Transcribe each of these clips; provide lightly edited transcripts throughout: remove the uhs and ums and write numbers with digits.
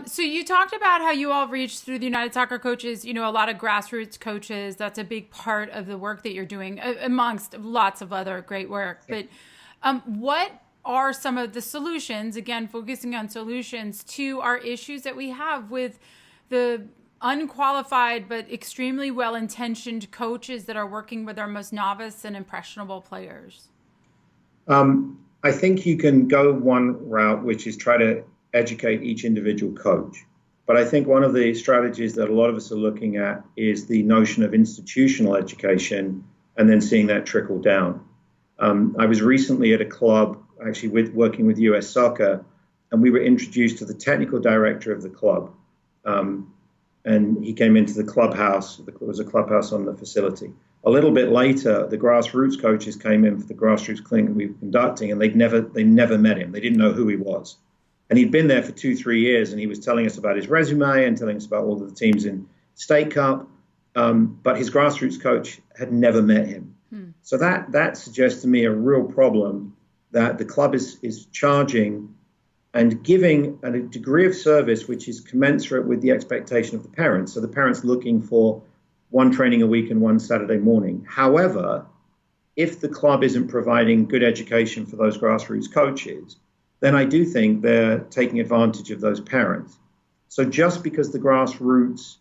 So you talked about how you all reach through the United Soccer Coaches, a lot of grassroots coaches. That's a big part of the work that you're doing, amongst lots of other great work. But what are some of the solutions, again, focusing on solutions to our issues that we have with the unqualified but extremely well-intentioned coaches that are working with our most novice and impressionable players? I think you can go one route, which is try to educate each individual coach. But I think one of the strategies that a lot of us are looking at is the notion of institutional education and then seeing that trickle down. I was recently at a club, actually working with US Soccer, and we were introduced to the technical director of the club. And he came into the clubhouse. There was a clubhouse on the facility. A little bit later, the grassroots coaches came in for the grassroots clinic we were conducting, and they never met him. They didn't know who he was. And he'd been there for 2, 3 years, and he was telling us about his resume and telling us about all of the teams in State Cup. But his grassroots coach had never met him. So that suggests to me a real problem that the club is charging and giving a degree of service which is commensurate with the expectation of the parents. So the parents looking for one training a week and one Saturday morning. However, if the club isn't providing good education for those grassroots coaches, then I do think they're taking advantage of those parents. So just because the grassroots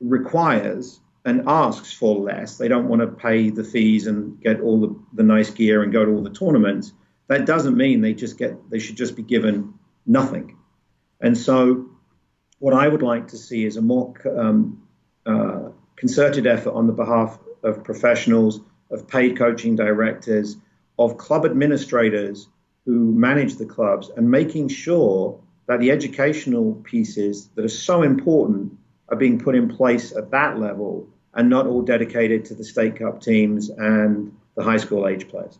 requires and asks for less, they don't want to pay the fees and get all the nice gear and go to all the tournaments, that doesn't mean they should just be given nothing. And so what I would like to see is a more concerted effort on the behalf of professionals, of paid coaching directors, of club administrators who manage the clubs, and making sure that the educational pieces that are so important are being put in place at that level and not all dedicated to the State Cup teams and the high school age players.